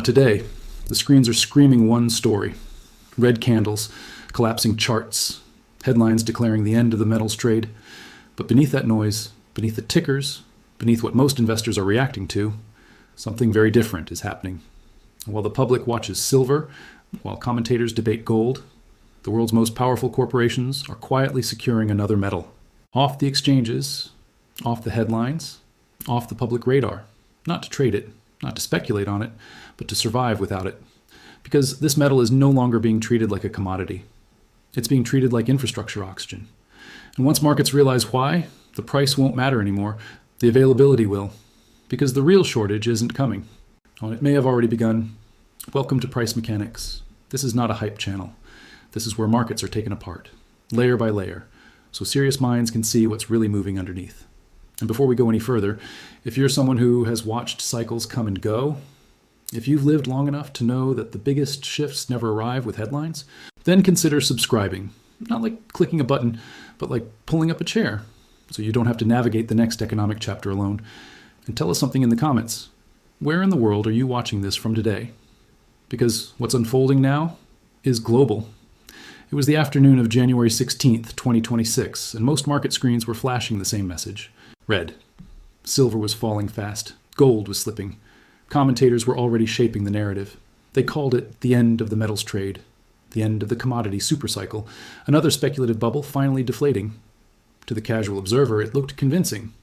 Today, the screens are screaming one story. Red candles, collapsing charts, headlines declaring the end of the metals trade. But beneath that noise, beneath the tickers, beneath what most investors are reacting to, something very different is happening. While the public watches silver, while commentators debate gold, the world's most powerful corporations are quietly securing another metal. Off the exchanges, off the headlines, off the public radar. Not to trade it, not to speculate on it, but to survive without it. Because this metal is no longer being treated like a commodity. It's being treated like infrastructure oxygen. And once markets realize why, the price won't matter anymore. The availability will. Because the real shortage isn't coming. Well, it may have already begun. Welcome to price mechanics. This is not a hype channel. This is where markets are taken apart, layer by layer, so serious minds can see what's really moving underneath. And before we go any further, if you're someone who has watched cycles come and go, if you've lived long enough to know that the biggest shifts never arrive with headlines, then consider subscribing. Not like clicking a button, but like pulling up a chair, so you don't have to navigate the next economic chapter alone. And tell us something in the comments. Where in the world are you watching this from today? Because what's unfolding now is global. It was the afternoon of January 16th, 2026, and most market screens were flashing the same message. Red. Silver was falling fast. Gold was slipping. Commentators were already shaping the narrative. They called it the end of the metals trade, the end of the commodity supercycle, another speculative bubble finally deflating. To the casual observer, it looked convincing.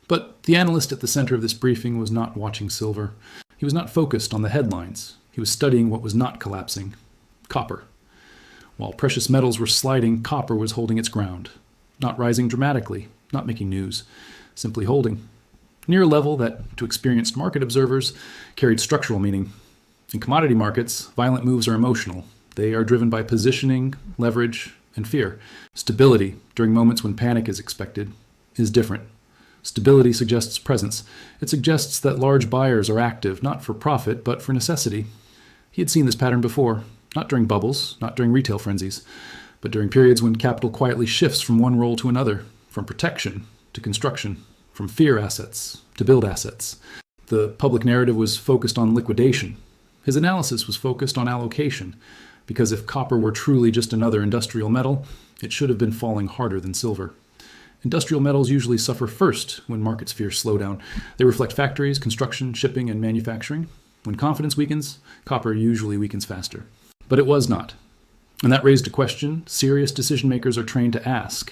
But the analyst at the center of this briefing was not watching silver. He was not focused on the headlines. He was studying what was not collapsing. Copper. While precious metals were sliding, copper was holding its ground. Not rising dramatically, not making news, simply holding. Near a level that, to experienced market observers, carried structural meaning. In commodity markets, violent moves are emotional. They are driven by positioning, leverage, and fear. Stability, during moments when panic is expected, is different. Stability suggests presence. It suggests that large buyers are active, not for profit, but for necessity. He had seen this pattern before. Not during bubbles, not during retail frenzies, but during periods when capital quietly shifts from one role to another, from protection to construction, from fear assets to build assets. The public narrative was focused on liquidation. His analysis was focused on allocation, because if copper were truly just another industrial metal, it should have been falling harder than silver. Industrial metals usually suffer first when markets fear slowdown. They reflect factories, construction, shipping, and manufacturing. When confidence weakens, copper usually weakens faster. But it was not. And that raised a question serious decision makers are trained to ask.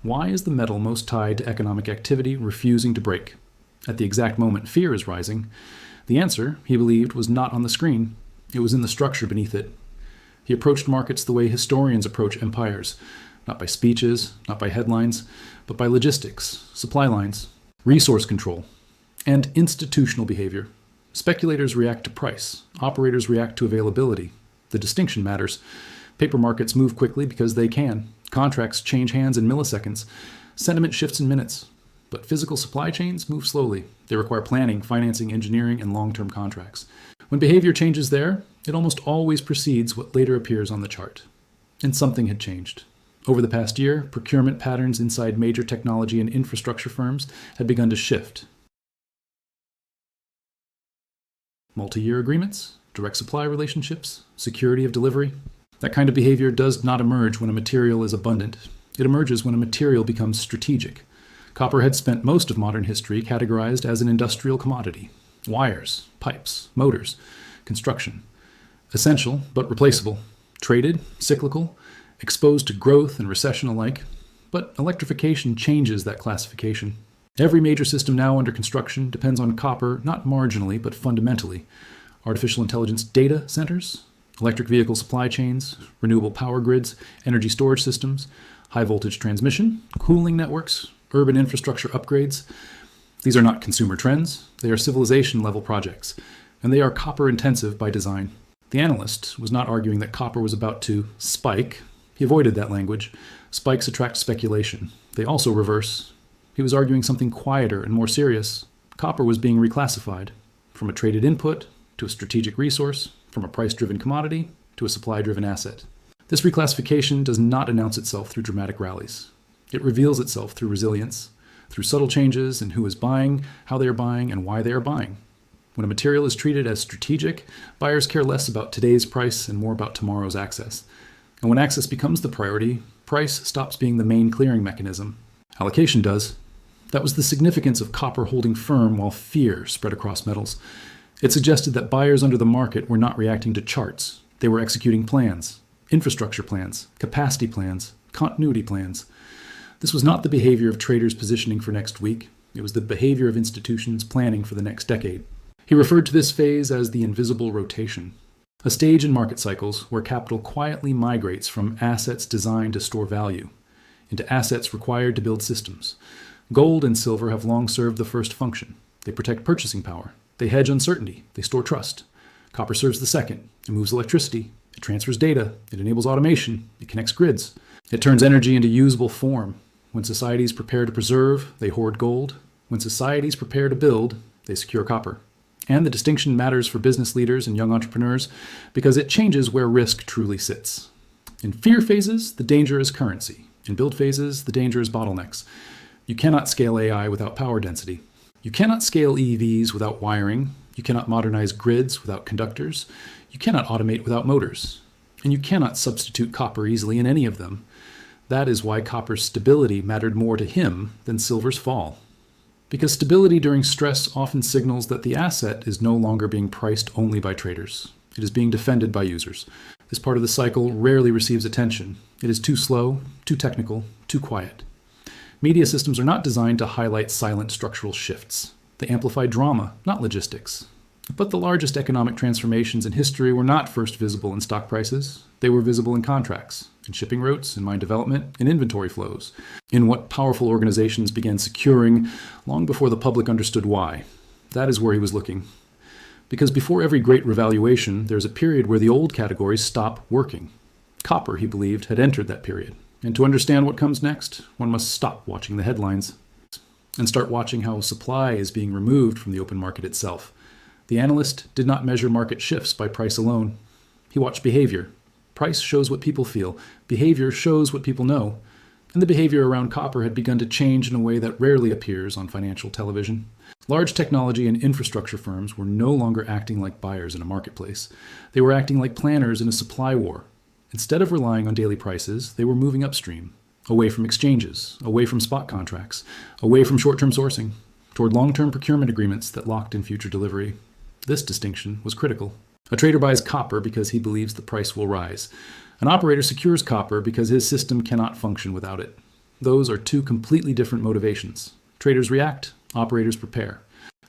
Why is the metal most tied to economic activity refusing to break? At the exact moment fear is rising, the answer, he believed, was not on the screen. It was in the structure beneath it. He approached markets the way historians approach empires, not by speeches, not by headlines, but by logistics, supply lines, resource control, and institutional behavior. Speculators react to price. Operators react to availability. The distinction matters. Paper markets move quickly because they can. Contracts change hands in milliseconds. Sentiment shifts in minutes. But physical supply chains move slowly. They require planning, financing, engineering, and long-term contracts. When behavior changes there, it almost always precedes what later appears on the chart. And something had changed. Over the past year, procurement patterns inside major technology and infrastructure firms had begun to shift. Multi-year agreements, direct supply relationships, security of delivery. That kind of behavior does not emerge when a material is abundant. It emerges when a material becomes strategic. Copper had spent most of modern history categorized as an industrial commodity. Wires, pipes, motors, construction. Essential, but replaceable. Traded, cyclical, exposed to growth and recession alike. But electrification changes that classification. Every major system now under construction depends on copper, not marginally, but fundamentally. Artificial intelligence data centers, electric vehicle supply chains, renewable power grids, energy storage systems, high voltage transmission, cooling networks, urban infrastructure upgrades. These are not consumer trends, they are civilization level projects, and they are copper intensive by design. The analyst was not arguing that copper was about to spike. He avoided that language. Spikes attract speculation. They also reverse. He was arguing something quieter and more serious. Copper was being reclassified from a traded input to a strategic resource, from a price-driven commodity to a supply-driven asset. This reclassification does not announce itself through dramatic rallies. It reveals itself through resilience, through subtle changes in who is buying, how they are buying, and why they are buying. When a material is treated as strategic, buyers care less about today's price and more about tomorrow's access. And when access becomes the priority, price stops being the main clearing mechanism. Allocation does. That was the significance of copper holding firm while fear spread across metals. It suggested that buyers under the market were not reacting to charts. They were executing plans, infrastructure plans, capacity plans, continuity plans. This was not the behavior of traders positioning for next week. It was the behavior of institutions planning for the next decade. He referred to this phase as the invisible rotation, a stage in market cycles where capital quietly migrates from assets designed to store value into assets required to build systems. Gold and silver have long served the first function. They protect purchasing power. They hedge uncertainty. They store trust. Copper serves the second. It moves electricity. It transfers data. It enables automation. It connects grids. It turns energy into usable form. When societies prepare to preserve, they hoard gold. When societies prepare to build, they secure copper. And the distinction matters for business leaders and young entrepreneurs because it changes where risk truly sits. In fear phases, the danger is currency. In build phases, the danger is bottlenecks. You cannot scale AI without power density. You cannot scale EVs without wiring. You cannot modernize grids without conductors. You cannot automate without motors. And you cannot substitute copper easily in any of them. That is why copper's stability mattered more to him than silver's fall. Because stability during stress often signals that the asset is no longer being priced only by traders. It is being defended by users. This part of the cycle rarely receives attention. It is too slow, too technical, too quiet. Media systems are not designed to highlight silent structural shifts. They amplify drama, not logistics. But the largest economic transformations in history were not first visible in stock prices. They were visible in contracts, in shipping routes, in mine development, in inventory flows, in what powerful organizations began securing long before the public understood why. That is where he was looking. Because before every great revaluation, there's a period where the old categories stop working. Copper, he believed, had entered that period. And to understand what comes next, one must stop watching the headlines and start watching how supply is being removed from the open market itself. The analyst did not measure market shifts by price alone. He watched behavior. Price shows what people feel. Behavior shows what people know. And the behavior around copper had begun to change in a way that rarely appears on financial television. Large technology and infrastructure firms were no longer acting like buyers in a marketplace. They were acting like planners in a supply war. Instead of relying on daily prices, they were moving upstream, away from exchanges, away from spot contracts, away from short-term sourcing, toward long-term procurement agreements that locked in future delivery. This distinction was critical. A trader buys copper because he believes the price will rise. An operator secures copper because his system cannot function without it. Those are two completely different motivations. Traders react, operators prepare.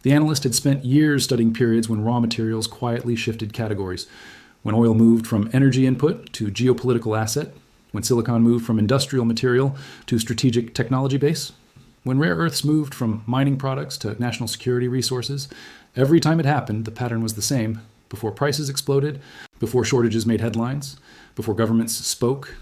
The analyst had spent years studying periods when raw materials quietly shifted categories, when oil moved from energy input to geopolitical asset, when silicon moved from industrial material to strategic technology base, when rare earths moved from mining products to national security resources. Every time it happened, the pattern was the same. Before prices exploded, before shortages made headlines, before governments spoke,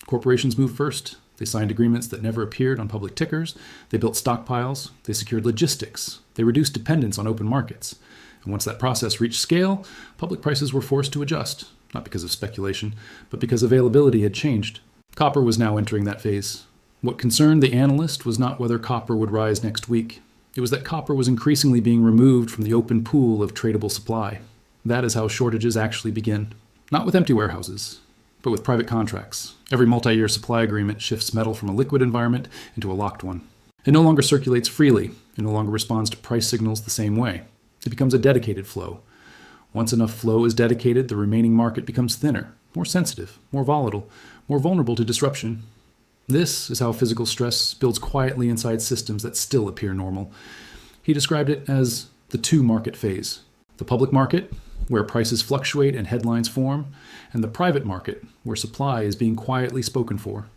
corporations moved first. They signed agreements that never appeared on public tickers. They built stockpiles. They secured logistics. They reduced dependence on open markets. And once that process reached scale, public prices were forced to adjust, not because of speculation, but because availability had changed. Copper was now entering that phase. What concerned the analyst was not whether copper would rise next week. It was that copper was increasingly being removed from the open pool of tradable supply. That is how shortages actually begin. Not with empty warehouses, but with private contracts. Every multi-year supply agreement shifts metal from a liquid environment into a locked one. It no longer circulates freely. It no longer responds to price signals the same way. It becomes a dedicated flow. Once enough flow is dedicated, the remaining market becomes thinner, more sensitive, more volatile, more vulnerable to disruption. This is how physical stress builds quietly inside systems that still appear normal. He described it as the two-market phase. The public market, where prices fluctuate and headlines form, and the private market, where supply is being quietly spoken for.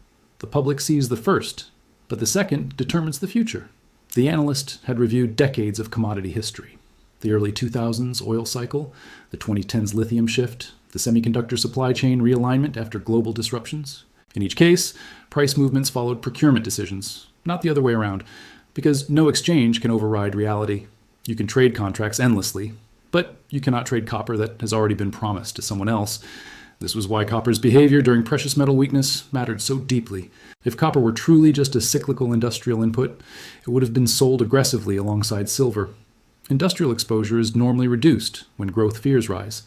The public sees the first, but the second determines the future. The analyst had reviewed decades of commodity history. The early 2000s oil cycle, the 2010s lithium shift, the semiconductor supply chain realignment after global disruptions. In each case, price movements followed procurement decisions, not the other way around, because no exchange can override reality. You can trade contracts endlessly, but you cannot trade copper that has already been promised to someone else. This was why copper's behavior during precious metal weakness mattered so deeply. If copper were truly just a cyclical industrial input, it would have been sold aggressively alongside silver. Industrial exposure is normally reduced when growth fears rise,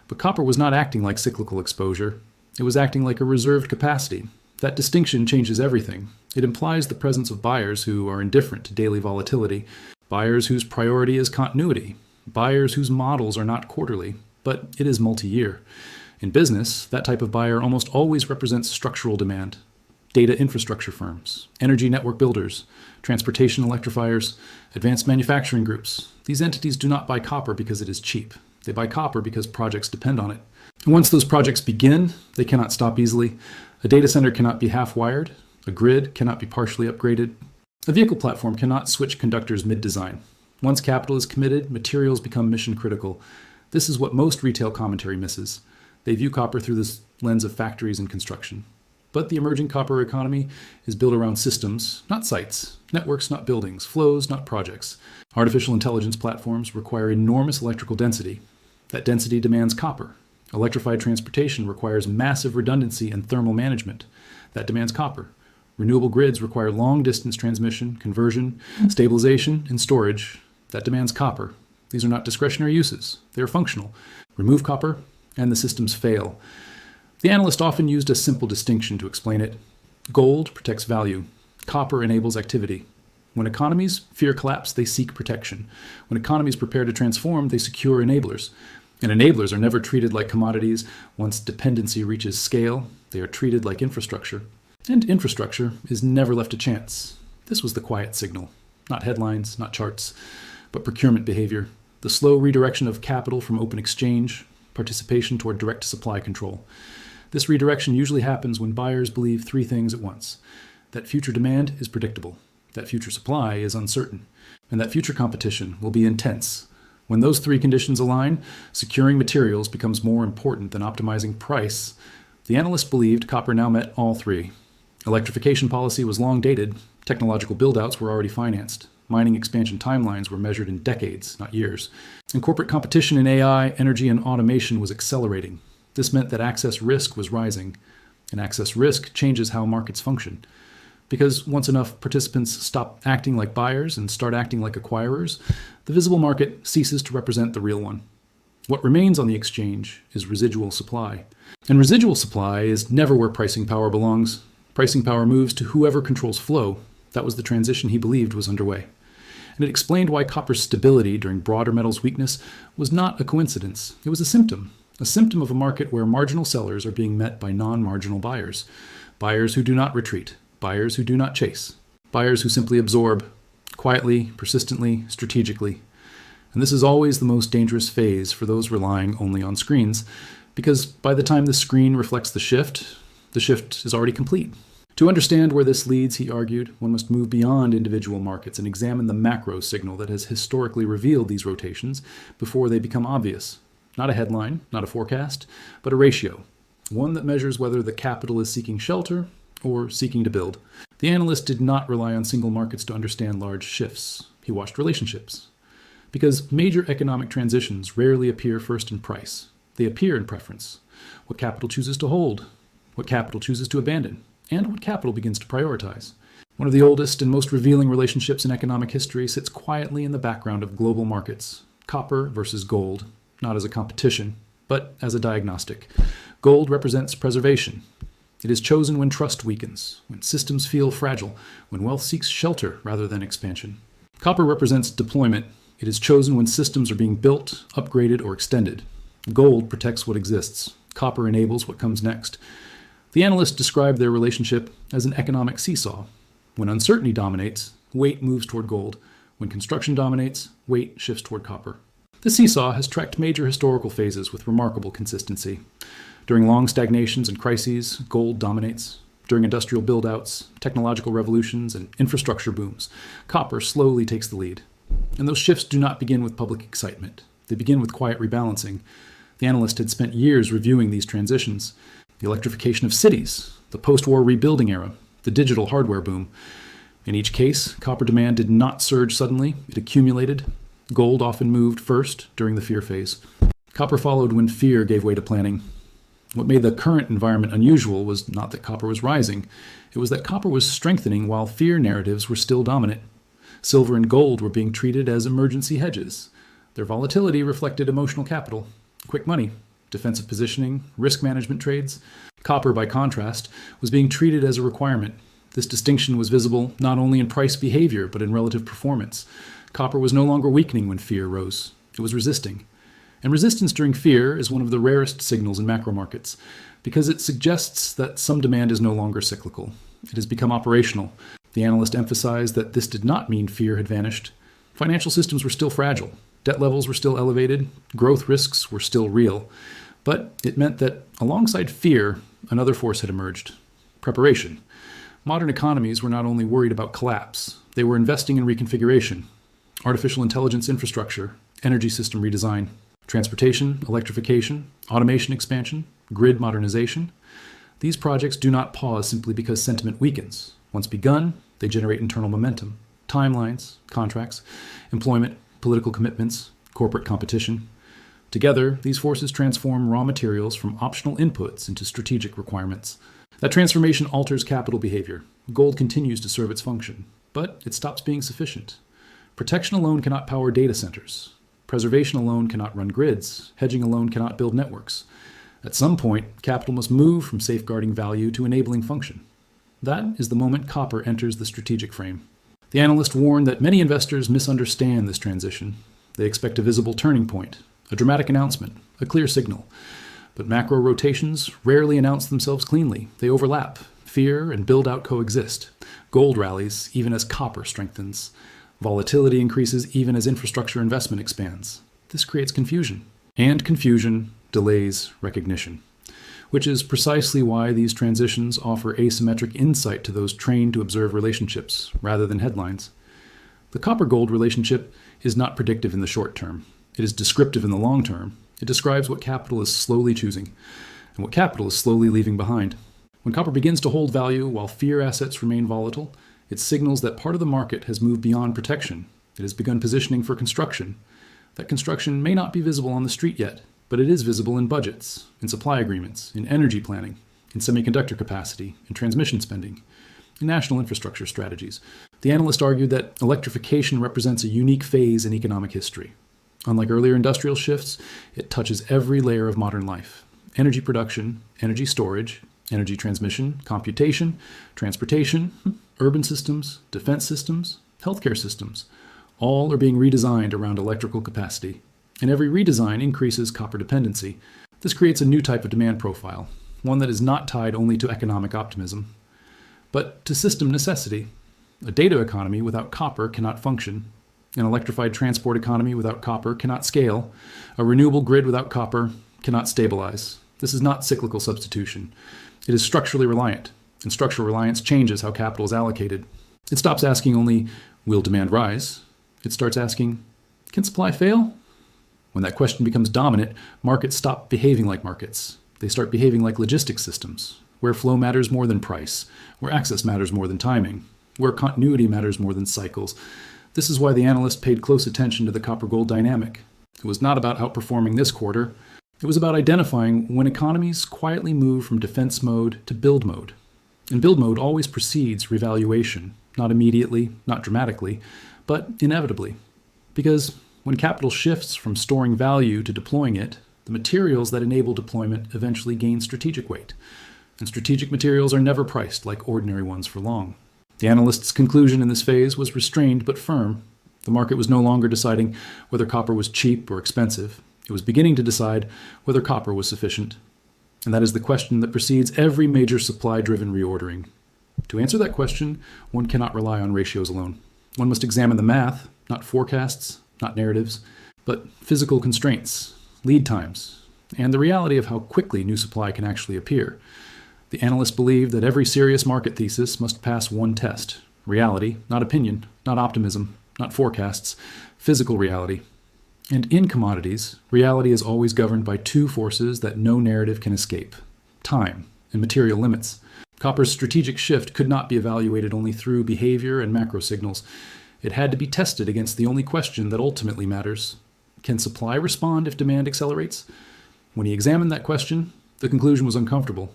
but copper was not acting like cyclical exposure. It was acting like a reserved capacity. That distinction changes everything. It implies the presence of buyers who are indifferent to daily volatility, buyers whose priority is continuity, buyers whose models are not quarterly, but it is multi-year. In business, that type of buyer almost always represents structural demand. Data infrastructure firms, energy network builders, transportation electrifiers, advanced manufacturing groups. These entities do not buy copper because it is cheap. They buy copper because projects depend on it. And once those projects begin, they cannot stop easily. A data center cannot be half-wired. A grid cannot be partially upgraded. A vehicle platform cannot switch conductors mid-design. Once capital is committed, materials become mission-critical. This is what most retail commentary misses. They view copper through this lens of factories and construction. But the emerging copper economy is built around systems, not sites, networks, not buildings, flows, not projects. Artificial intelligence platforms require enormous electrical density. That density demands copper. Electrified transportation requires massive redundancy and thermal management. That demands copper. Renewable grids require long-distance transmission, conversion, stabilization, and storage. That demands copper. These are not discretionary uses. They are functional. Remove copper, and the systems fail. The analyst often used a simple distinction to explain it. Gold protects value. Copper enables activity. When economies fear collapse, they seek protection. When economies prepare to transform, they secure enablers. And enablers are never treated like commodities. Once dependency reaches scale, they are treated like infrastructure. And infrastructure is never left to chance. This was the quiet signal. Not headlines, not charts, but procurement behavior. The slow redirection of capital from open exchange, participation toward direct supply control. This redirection usually happens when buyers believe three things at once: that future demand is predictable, that future supply is uncertain, and that future competition will be intense. When those three conditions align, securing materials becomes more important than optimizing price. The analyst believed copper now met all three. Electrification policy was long dated. Technological build-outs were already financed. Mining expansion timelines were measured in decades, not years. And corporate competition in AI, energy, and automation was accelerating. This meant that access risk was rising. And access risk changes how markets function. Because once enough participants stop acting like buyers and start acting like acquirers, the visible market ceases to represent the real one. What remains on the exchange is residual supply. And residual supply is never where pricing power belongs. Pricing power moves to whoever controls flow. That was the transition he believed was underway. And it explained why copper's stability during broader metals weakness was not a coincidence. It was a symptom of a market where marginal sellers are being met by non-marginal buyers. Buyers who do not retreat. Buyers who do not chase. Buyers who simply absorb, quietly, persistently, strategically. And this is always the most dangerous phase for those relying only on screens, because by the time the screen reflects the shift is already complete. To understand where this leads, he argued, one must move beyond individual markets and examine the macro signal that has historically revealed these rotations before they become obvious. Not a headline, not a forecast, but a ratio. One that measures whether the capital is seeking shelter or seeking to build. The analyst did not rely on single markets to understand large shifts. He watched relationships. Because major economic transitions rarely appear first in price. They appear in preference. What capital chooses to hold, what capital chooses to abandon, and what capital begins to prioritize. One of the oldest and most revealing relationships in economic history sits quietly in the background of global markets. Copper versus gold, not as a competition, but as a diagnostic. Gold represents preservation. It is chosen when trust weakens, when systems feel fragile, when wealth seeks shelter rather than expansion. Copper represents deployment. It is chosen when systems are being built, upgraded, or extended. Gold protects what exists. Copper enables what comes next. The analyst described their relationship as an economic seesaw. When uncertainty dominates, weight moves toward gold. When construction dominates, weight shifts toward copper. The seesaw has tracked major historical phases with remarkable consistency. During long stagnations and crises, gold dominates. During industrial build-outs, technological revolutions, and infrastructure booms, copper slowly takes the lead. And those shifts do not begin with public excitement. They begin with quiet rebalancing. The analyst had spent years reviewing these transitions. The electrification of cities, the post-war rebuilding era, the digital hardware boom. In each case, copper demand did not surge suddenly. It accumulated. Gold often moved first during the fear phase. Copper followed when fear gave way to planning. What made the current environment unusual was not that copper was rising. It was that copper was strengthening while fear narratives were still dominant. Silver and gold were being treated as emergency hedges. Their volatility reflected emotional capital, quick money, defensive positioning, risk management trades. Copper, by contrast, was being treated as a requirement. This distinction was visible not only in price behavior, but in relative performance. Copper was no longer weakening when fear rose. It was resisting. And resistance during fear is one of the rarest signals in macro markets, because it suggests that some demand is no longer cyclical. It has become operational. The analyst emphasized that this did not mean fear had vanished. Financial systems were still fragile. Debt levels were still elevated. Growth risks were still real. But it meant that alongside fear, another force had emerged: preparation. Modern economies were not only worried about collapse, they were investing in reconfiguration, artificial intelligence infrastructure, energy system redesign, transportation, electrification, automation expansion, grid modernization. These projects do not pause simply because sentiment weakens. Once begun, they generate internal momentum, timelines, contracts, employment, political commitments, corporate competition. Together, these forces transform raw materials from optional inputs into strategic requirements. That transformation alters capital behavior. Gold continues to serve its function, but it stops being sufficient. Protection alone cannot power data centers. Preservation alone cannot run grids. Hedging alone cannot build networks. At some point, capital must move from safeguarding value to enabling function. That is the moment copper enters the strategic frame. The analyst warned that many investors misunderstand this transition. They expect a visible turning point, a dramatic announcement, a clear signal. But macro rotations rarely announce themselves cleanly. They overlap. Fear and build-out coexist. Gold rallies even as copper strengthens. Volatility increases even as infrastructure investment expands. This creates confusion. And confusion delays recognition, which is precisely why these transitions offer asymmetric insight to those trained to observe relationships rather than headlines. The copper-gold relationship is not predictive in the short term. It is descriptive in the long term. It describes what capital is slowly choosing and what capital is slowly leaving behind. When copper begins to hold value while fear assets remain volatile, it signals that part of the market has moved beyond protection. It has begun positioning for construction. That construction may not be visible on the street yet, but it is visible in budgets, in supply agreements, in energy planning, in semiconductor capacity, in transmission spending, in national infrastructure strategies. The analyst argued that electrification represents a unique phase in economic history. Unlike earlier industrial shifts, it touches every layer of modern life: energy production, energy storage, energy transmission, computation, transportation, urban systems, defense systems, healthcare systems. All are being redesigned around electrical capacity. And every redesign increases copper dependency. This creates a new type of demand profile, one that is not tied only to economic optimism, but to system necessity. A data economy without copper cannot function. An electrified transport economy without copper cannot scale. A renewable grid without copper cannot stabilize. This is not cyclical substitution. It is structurally reliant, and structural reliance changes how capital is allocated. It stops asking only, will demand rise? It starts asking, can supply fail? When that question becomes dominant, markets stop behaving like markets. They start behaving like logistics systems, where flow matters more than price, where access matters more than timing, where continuity matters more than cycles. This is why the analyst paid close attention to the copper-gold dynamic. It was not about outperforming this quarter. It was about identifying when economies quietly move from defense mode to build mode. And build mode always precedes revaluation, not immediately, not dramatically, but inevitably. Because when capital shifts from storing value to deploying it, the materials that enable deployment eventually gain strategic weight. And strategic materials are never priced like ordinary ones for long. The analyst's conclusion in this phase was restrained but firm. The market was no longer deciding whether copper was cheap or expensive. It was beginning to decide whether copper was sufficient. And that is the question that precedes every major supply-driven reordering. To answer that question, one cannot rely on ratios alone. One must examine the math, not forecasts, not narratives, but physical constraints, lead times, and the reality of how quickly new supply can actually appear. The analyst believed that every serious market thesis must pass one test: reality, not opinion, not optimism, not forecasts, physical reality. And in commodities, reality is always governed by two forces that no narrative can escape: time and material limits. Copper's strategic shift could not be evaluated only through behavior and macro signals. It had to be tested against the only question that ultimately matters: can supply respond if demand accelerates? When he examined that question, the conclusion was uncomfortable.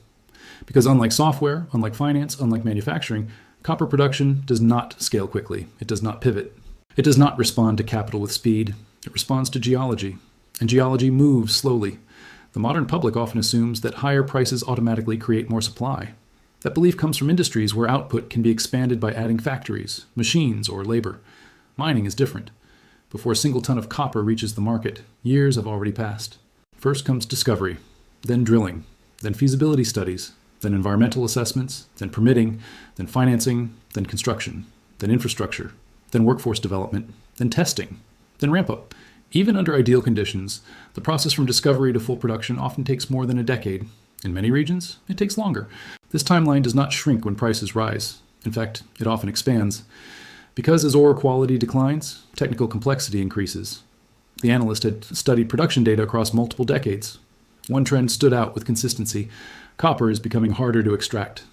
Because unlike software, unlike finance, unlike manufacturing, Copper production does not scale quickly. It does not pivot. It does not respond to capital with speed. It responds to geology. And geology moves slowly. The modern public often assumes that higher prices automatically create more supply. That belief comes from industries where output can be expanded by adding factories, machines, or labor. Mining is different. Before a single ton of copper reaches the market, years have already passed. First comes discovery, then drilling, then feasibility studies, then environmental assessments, then permitting, then financing, then construction, then infrastructure, then workforce development, then testing, then ramp up. Even under ideal conditions, the process from discovery to full production often takes more than a decade. In many regions, it takes longer. This timeline does not shrink when prices rise. In fact, it often expands. Because as ore quality declines, technical complexity increases. The analyst had studied production data across multiple decades. One trend stood out with consistency. Copper is becoming harder to extract.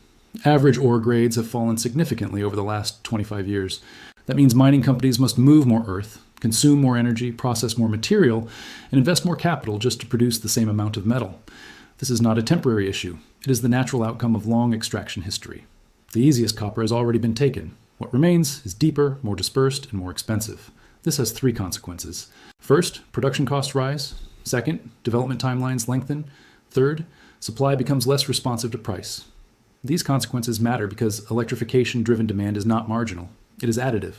Average ore grades have fallen significantly over the last 25 years. That means mining companies must move more earth, consume more energy, process more material, and invest more capital just to produce the same amount of metal. This is not a temporary issue. It is the natural outcome of long extraction history. The easiest copper has already been taken. What remains is deeper, more dispersed, and more expensive. This has three consequences. First, production costs rise. Second, development timelines lengthen. Third, supply becomes less responsive to price. These consequences matter because electrification-driven demand is not marginal. It is additive.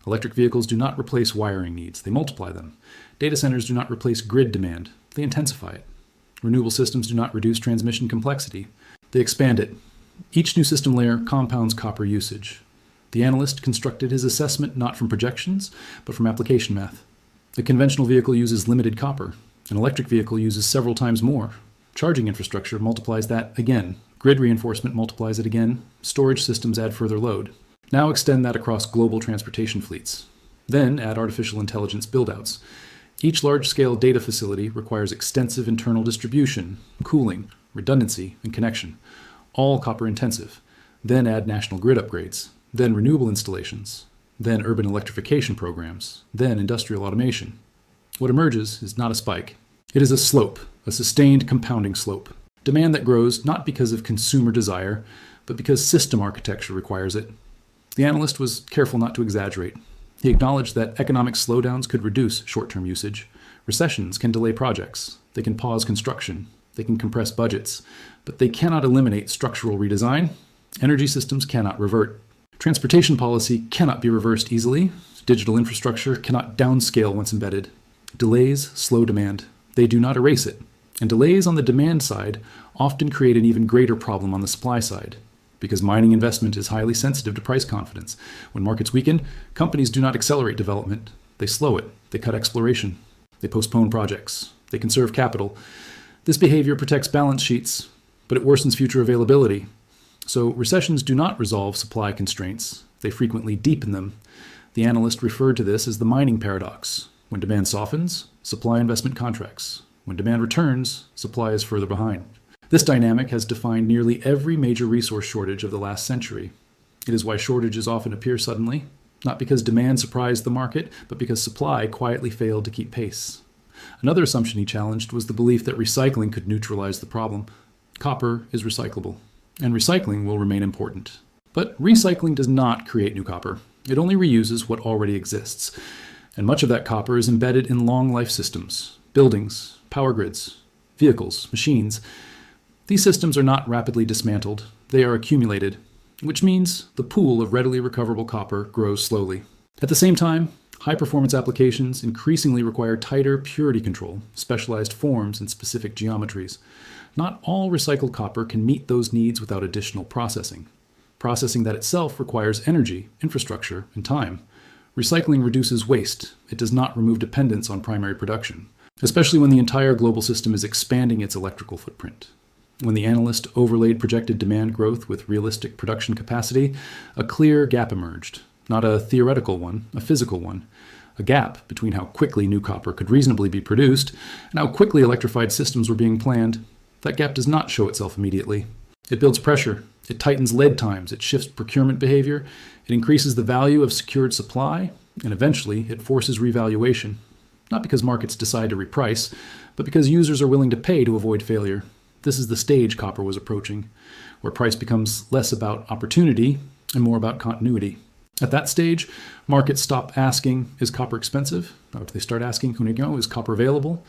Electric vehicles do not replace wiring needs. They multiply them. Data centers do not replace grid demand. They intensify it. Renewable systems do not reduce transmission complexity. They expand it. Each new system layer compounds copper usage. The analyst constructed his assessment not from projections, but from application math. A conventional vehicle uses limited copper. An electric vehicle uses several times more. Charging infrastructure multiplies that again. Grid reinforcement multiplies it again. Storage systems add further load. Now extend that across global transportation fleets. Then add artificial intelligence buildouts. Each large-scale data facility requires extensive internal distribution, cooling, redundancy, and connection, all copper-intensive. Then add national grid upgrades, then renewable installations, then urban electrification programs, then industrial automation. What emerges is not a spike. It is a slope, a sustained compounding slope. Demand that grows not because of consumer desire, but because system architecture requires it. The analyst was careful not to exaggerate. He acknowledged that economic slowdowns could reduce short-term usage. Recessions can delay projects. They can pause construction. They can compress budgets. But they cannot eliminate structural redesign. Energy systems cannot revert. Transportation policy cannot be reversed easily. Digital infrastructure cannot downscale once embedded. Delays slow demand. They do not erase it. And delays on the demand side often create an even greater problem on the supply side. Because mining investment is highly sensitive to price confidence. When markets weaken, companies do not accelerate development. They slow it. They cut exploration. They postpone projects. They conserve capital. This behavior protects balance sheets, but it worsens future availability. So recessions do not resolve supply constraints. They frequently deepen them. The analyst referred to this as the mining paradox. When demand softens, supply investment contracts. When demand returns, supply is further behind. This dynamic has defined nearly every major resource shortage of the last century. It is why shortages often appear suddenly, not because demand surprised the market, but because supply quietly failed to keep pace. Another assumption he challenged was the belief that recycling could neutralize the problem. Copper is recyclable, and recycling will remain important. But recycling does not create new copper. It only reuses what already exists. And much of that copper is embedded in long-life systems, buildings, power grids, vehicles, machines. These systems are not rapidly dismantled. They are accumulated, which means the pool of readily recoverable copper grows slowly. At the same time, high-performance applications increasingly require tighter purity control, specialized forms, and specific geometries. Not all recycled copper can meet those needs without additional processing. Processing that itself requires energy, infrastructure, and time. Recycling reduces waste. It does not remove dependence on primary production, especially when the entire global system is expanding its electrical footprint. When the analyst overlaid projected demand growth with realistic production capacity, a clear gap emerged. Not a theoretical one, a physical one. A gap between how quickly new copper could reasonably be produced and how quickly electrified systems were being planned. That gap does not show itself immediately. It builds pressure. It tightens lead times. It shifts procurement behavior. It increases the value of secured supply. And eventually, it forces revaluation. Not because markets decide to reprice, but because users are willing to pay to avoid failure. This is the stage copper was approaching, where price becomes less about opportunity and more about continuity. At that stage, markets stop asking, is copper expensive? They start asking, is copper available?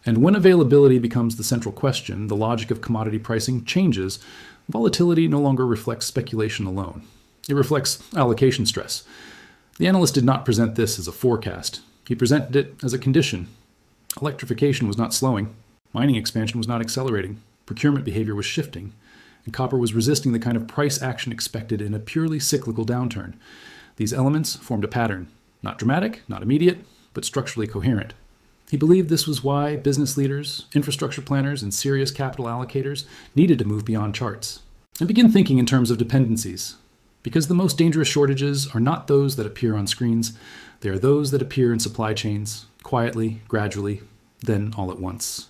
And when availability becomes the central question, the logic of commodity pricing changes. Volatility no longer reflects speculation alone. It reflects allocation stress. The analyst did not present this as a forecast. He presented it as a condition. Electrification was not slowing. Mining expansion was not accelerating. Procurement behavior was shifting. And copper was resisting the kind of price action expected in a purely cyclical downturn. These elements formed a pattern. Not dramatic, not immediate, but structurally coherent. He believed this was why business leaders, infrastructure planners, and serious capital allocators needed to move beyond charts and begin thinking in terms of dependencies. Because the most dangerous shortages are not those that appear on screens, they are those that appear in supply chains, quietly, gradually, then all at once.